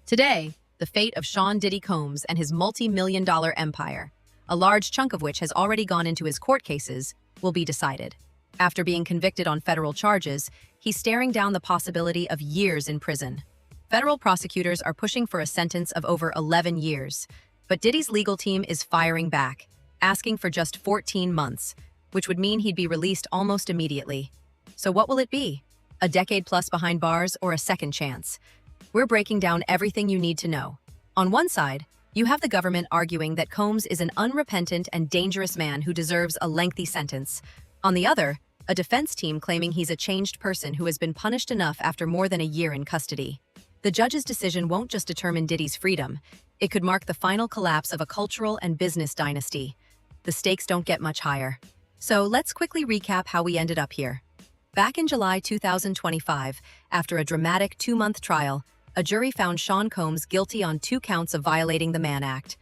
Today, the fate of Sean Diddy Combs and his multi-million-dollar empire, a large chunk of which has already gone into his court cases, will be decided. After being convicted on federal charges, he's staring down the possibility of years in prison. Federal prosecutors are pushing for a sentence of over 11 years, but Diddy's legal team is firing back, asking for just 14 months, which would mean he'd be released almost immediately. So what will it be? A decade plus behind bars or a second chance? We're breaking down everything you need to know. On one side, you have the government arguing that Combs is an unrepentant and dangerous man who deserves a lengthy sentence. On the other, a defense team claiming he's a changed person who has been punished enough after more than a year in custody. The judge's decision won't just determine Diddy's freedom, it could mark the final collapse of a cultural and business dynasty. The stakes don't get much higher. So let's quickly recap how we ended up here. Back in July 2025, after a dramatic 2-month trial, a jury found Sean Combs guilty on 2 counts of violating the Mann Act.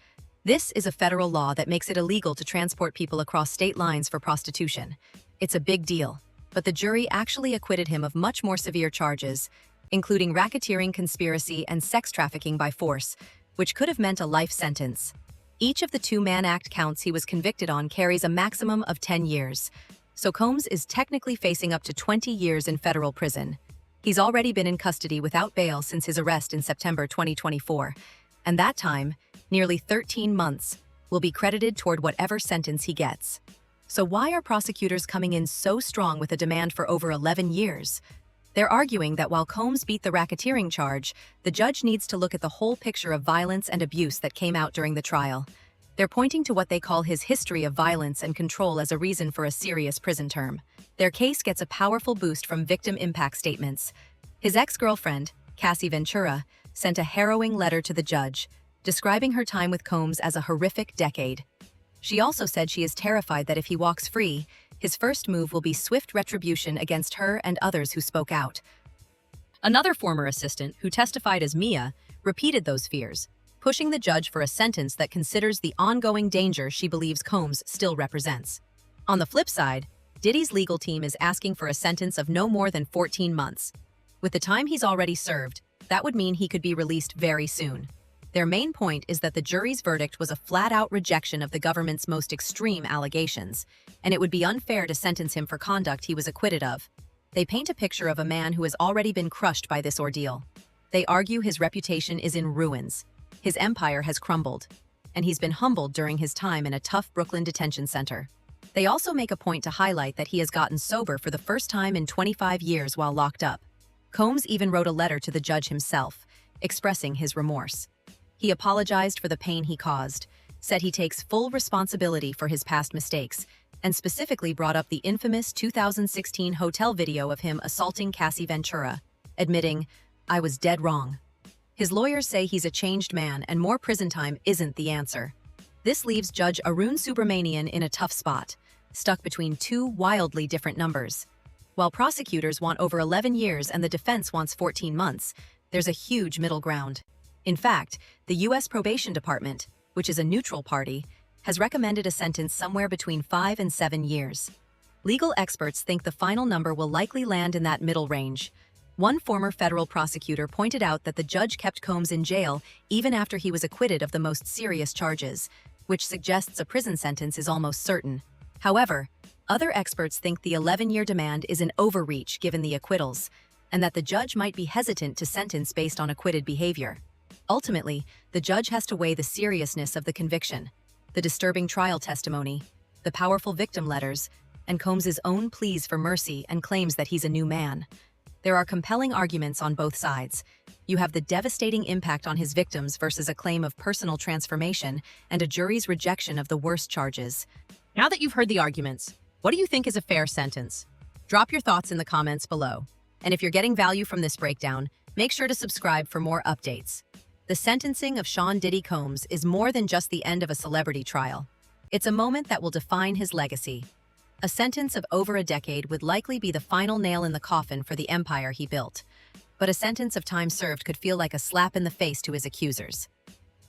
This is a federal law that makes it illegal to transport people across state lines for prostitution. It's a big deal, but the jury actually acquitted him of much more severe charges, including racketeering, conspiracy, and sex trafficking by force, which could have meant a life sentence. Each of the 2 Mann Act counts he was convicted on carries a maximum of 10 years. So Combs is technically facing up to 20 years in federal prison. He's already been in custody without bail since his arrest in September 2024, and that time, nearly 13 months, will be credited toward whatever sentence he gets. So why are prosecutors coming in so strong with a demand for over 11 years? They're arguing that while Combs beat the racketeering charge, the judge needs to look at the whole picture of violence and abuse that came out during the trial. They're pointing to what they call his history of violence and control as a reason for a serious prison term. Their case gets a powerful boost from victim impact statements. His ex-girlfriend, Cassie Ventura, sent a harrowing letter to the judge, describing her time with Combs as a horrific decade. She also said she is terrified that if he walks free, his first move will be swift retribution against her and others who spoke out. Another former assistant, who testified as Mia, repeated those fears, pushing the judge for a sentence that considers the ongoing danger she believes Combs still represents. On the flip side, Diddy's legal team is asking for a sentence of no more than 14 months. With the time he's already served, that would mean he could be released very soon. Their main point is that the jury's verdict was a flat-out rejection of the government's most extreme allegations, and it would be unfair to sentence him for conduct he was acquitted of. They paint a picture of a man who has already been crushed by this ordeal. They argue his reputation is in ruins. His empire has crumbled, and he's been humbled during his time in a tough Brooklyn detention center. They also make a point to highlight that he has gotten sober for the first time in 25 years while locked up. Combs even wrote a letter to the judge himself, expressing his remorse. He apologized for the pain he caused, said he takes full responsibility for his past mistakes, and specifically brought up the infamous 2016 hotel video of him assaulting Cassie Ventura, admitting, "I was dead wrong." His lawyers say he's a changed man and more prison time isn't the answer. This leaves Judge Arun Subramanian in a tough spot, stuck between 2 wildly different numbers. While prosecutors want over 11 years and the defense wants 14 months, there's a huge middle ground. In fact, the U.S. Probation Department, which is a neutral party, has recommended a sentence somewhere between 5 and 7 years. Legal experts think the final number will likely land in that middle range. One former federal prosecutor pointed out that the judge kept Combs in jail even after he was acquitted of the most serious charges, which suggests a prison sentence is almost certain. However, other experts think the 11-year demand is an overreach given the acquittals, and that the judge might be hesitant to sentence based on acquitted behavior. Ultimately, the judge has to weigh the seriousness of the conviction, the disturbing trial testimony, the powerful victim letters, and Combs' own pleas for mercy and claims that he's a new man. There are compelling arguments on both sides. You have the devastating impact on his victims versus a claim of personal transformation and a jury's rejection of the worst charges. Now that you've heard the arguments, what do you think is a fair sentence? Drop your thoughts in the comments below. And if you're getting value from this breakdown, make sure to subscribe for more updates. The sentencing of Sean Diddy Combs is more than just the end of a celebrity trial. It's a moment that will define his legacy. A sentence of over a decade would likely be the final nail in the coffin for the empire he built. But a sentence of time served could feel like a slap in the face to his accusers.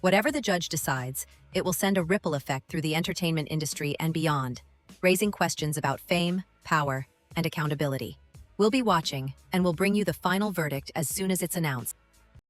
Whatever the judge decides, it will send a ripple effect through the entertainment industry and beyond, raising questions about fame, power, and accountability. We'll be watching, and we'll bring you the final verdict as soon as it's announced.